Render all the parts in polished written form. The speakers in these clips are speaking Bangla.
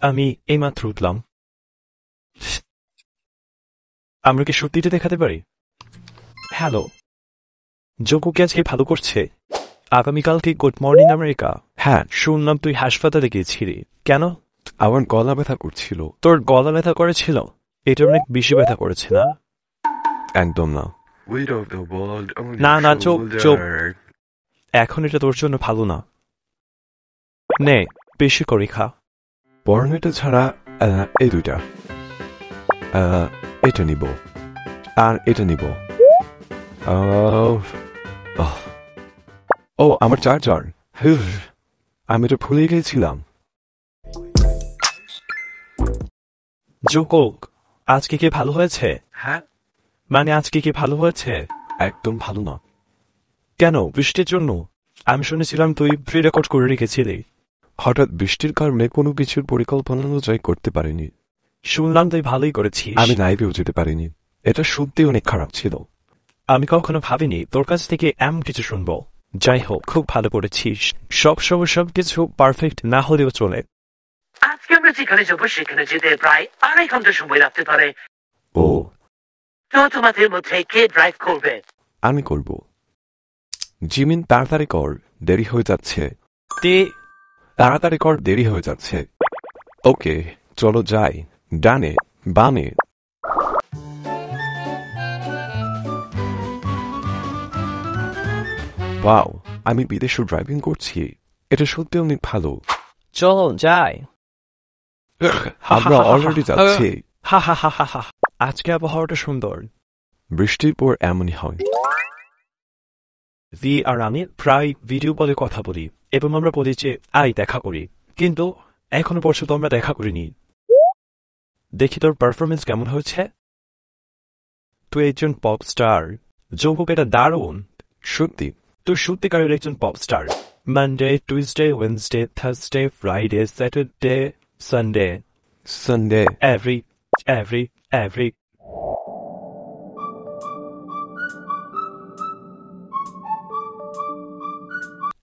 আমি এইমাত্র উঠলাম। আমরা কি সত্যিটা দেখাতে পারি? হ্যালো, যোগ্যকে আজকে ভালো করছে। আগামীকালকে গুড মর্নিং আমেরিকা। হ্যাঁ, শুনলাম তুই হাসপাতালে গিয়েছিলি। কেন? আমার গলা ব্যথা করছিল। তোর গলা ব্যথা করেছিল? এটা অনেক বেশি ব্যথা করেছে না? একদম না। Weight of the world on না your না, চুপ চুপ। shoulder. এখন এটা তোর জন্য ভালো না। নে, বেশি করে খা। বর্ণটা ছাড়া এই দুইটা, এটা নিব আর এটা নিব। ও আমার চার্জার, আমি এটা ভুলে গেছিলাম। যোগ, আজকে কি ভালো হয়েছে? হ্যাঁ, মানে আজকে কি ভালো হয়েছে? একদম ভালো না। কেন, বৃষ্টির জন্য? আমি শুনেছিলাম তুই প্রি রেকর্ড করে রেখেছিলি। হঠাৎ বৃষ্টির কারণে কোনো কিছুর পরিকল্পনা অনুযায়ী করতে পারিনি। শুনলাম তুই ভালোই করেছিস। আমি লাইভেও যেতে পারিনি। এটা সত্যি অনেক খারাপ ছিল। আমি কখনো ভাবিনি তোর কাছ থেকে এমন কিছু শুনবো। যাই হোক, খুব ভালো করেছিস। সবকিছু পারফেক্ট না হলেও চলে। আজকে আমরা যেখানে যাবো সেখানে যেতে প্রায় 2.5 ঘন্টা সময় লাগতে পারে। ও, তো তোমাদের মধ্যে কে ড্রাইভ করবে? আমি করব। জিমিন তাড়াতাড়ি কর, দেরি হয়ে যাচ্ছে। তাড়াতাড়ি কর, দেরি হয়ে যাচ্ছে। ওকে, চলো যাই। ডানে বামে। ওয়াও, আমি বিদেশে ড্রাইভিং করছি। এটা সত্যি অনেক ভালো। চলো যাই। আমরা অলরেডি যাচ্ছি। হা হা হা হা হা। আজকে আবহাওয়াটা সুন্দর। বৃষ্টির পর এমনই হয়। ভি আর আমি প্রায় ভিডিও কলে কথা বলি এবং আমরা বলি যে আই দেখা করি, কিন্তু এখনো পর্যন্ত আমরা দেখা করিনি। দেখি তোর পারফরমেন্স কেমন হয়েছে। তুই একজন পপ স্টার। যোগ, এটা দারুণ। সত্যি তুই সত্যিকারের একজন pop star. Monday, Tuesday, Wednesday, Thursday, Friday, Saturday, Sunday, Sunday. Every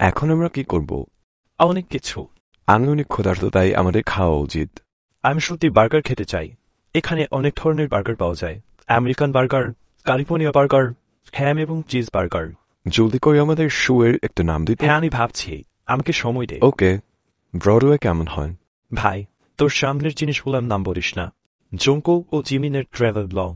এখন আমরা কি করব? অনেক কিছু। আমি অনেক ক্ষুধার্ত, তাই আমাদের খাওয়া উচিত। আমি সত্যি বার্গার খেতে চাই। এখানে অনেক ধরনের বার্গার পাওয়া যায়। আমেরিকান বার্গার, ক্যালিফোর্নিয়া বার্গার, হ্যাম এবং চিজ বার্গার। জলদি করে আমাদের শোয়ের একটা নাম দিতে। হ্যাঁ, আমি ভাবছি। আমাকে সময় দে। ওকে, ব্রডওয়ে কেমন হয়? ভাই, তোর সামনের জিনিসগুলোর নাম বলিস না। জঙ্কো ও জিমিনের ট্রাভেল ব্লগ।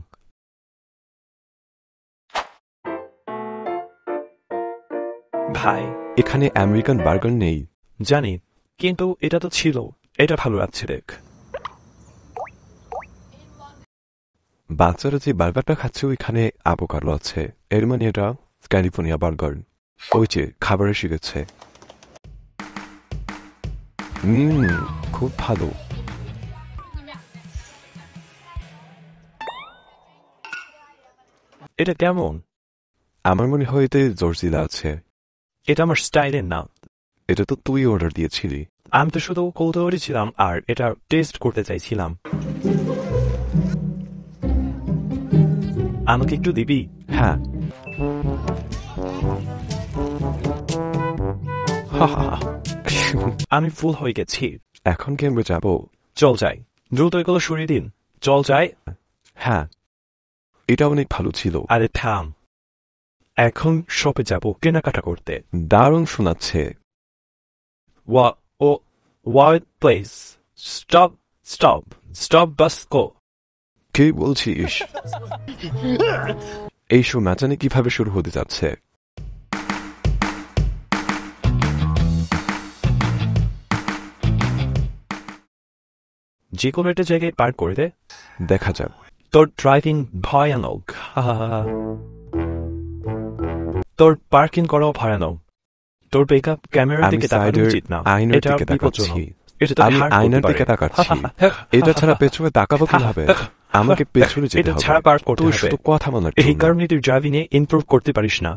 ভাই, এখানে আমেরিকান বার্গার নেই। জানি, কিন্তু এটা তো ছিল। এটা ভালো লাগছে দেখ। বাচ্চারা যে বার্গারটা খাচ্ছে ওইখানে অ্যাভোকাডো আছে। এর মানে এটা ক্যালিফোর্নিয়া বার্গার। ওই যে খাবার এসে গেছে। খুব ভালো। এটা কেমন? আমার মনে হয় এতে জর্জিলা আছে। এটা আমার স্টাইলের না। এটা তো তুই অর্ডার দিয়েছিলি। আমি তো শুধু কৌতূহলী ছিলাম আর এটা টেস্ট করতে চাইছিলাম। আমাকে একটু দিবি? হ্যাঁ। আমি ফুল হয়ে গেছি। এখন কি আমরা যাবো? চল যাই। দ্রুত এগুলো সরিয়ে দিন। চল যাই। হ্যাঁ, এটা অনেক ভালো ছিল। আরে থাম। এখন শপে যাব কেনাকাটা করতে। দারুণ শোনাচ্ছে। Wait, please. Stop, bus go. কি বলছিস? এই শো না জানি কিভাবে শুরু হতে যাচ্ছে। যে কোনো একটা জায়গায় পার্ক করে দে। দেখা যাক। তোর ড্রাইভিং ভয়ানক। তোর পার্কিং করাও ভয়ানক। তোর ব্যাকআপ ক্যামেরার দিকে তাকানো উচিত না। আয়নার এটা দিকে বিপজ্জনক। তাকাচ্ছি। এটা তো আমি হার্ট করতে আয়নার পারে। দিকে তাকাচ্ছি। এটা ছাড়া পেছনে তাকাবো কিভাবে? আমাকে পেছনে যেতে এটা হবে। ছাড়া পার্ক করতে তুই হবে। শুধু কথা বলার এই জন্য। কারণে তুই ড্রাইভিং এ ইমপ্রুভ করতে পারিস না।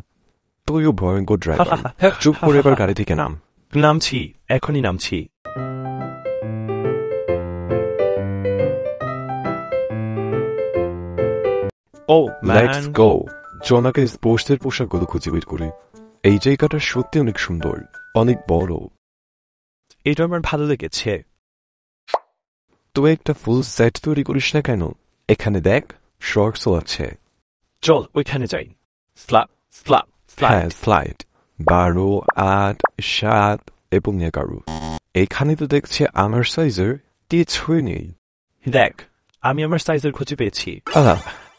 তুইও ভয়ঙ্কর ড্রাইভার। চুপ করে এবার গাড়ি থেকে নাম। নামছি, এখনই নামছি। ও লেটস গো। জোনাকে স্পোর্টসের পোশাকগুলো খুঁজে বের করি। এই জায়গাটা সত্যি অনেক সুন্দর, অনেক বড়। এটা আমার ভালো লেগেছে। তুই একটা ফুল সেট তৈরি করিস না কেন? এখানে দেখ, শর্টসও আছে। চল ওইখানে যাই। স্ল্যাপ স্ল্যাপ হ্যাঁ, স্ল্যাপ। স্লাইড 12, 8, 7 এবং 11। এখানে তো দেখছি আমার সাইজের কিছুই নেই। দেখ, আমি আমার সাইজের খুঁজে পেয়েছি।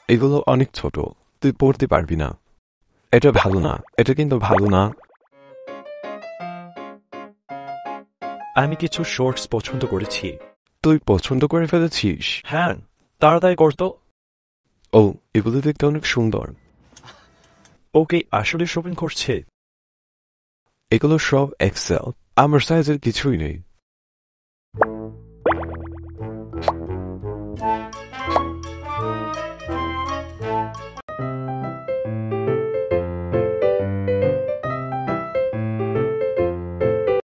এগুলো অনেক ছোট, তুই পড়তে পারবি না। এটা ভালো না, এটা কিন্তু ভালো না। আমি কিছু শর্টস পছন্দ করেছি। তুই পছন্দ করে ফেলেছিস? হ্যাঁ, তাড়াতাড়ি করতো। ও, এগুলো দেখতে অনেক সুন্দর। ওকে আসলে শপিং করছে। এগুলো সব এক্সেল, আমার সাইজের কিছুই নেই।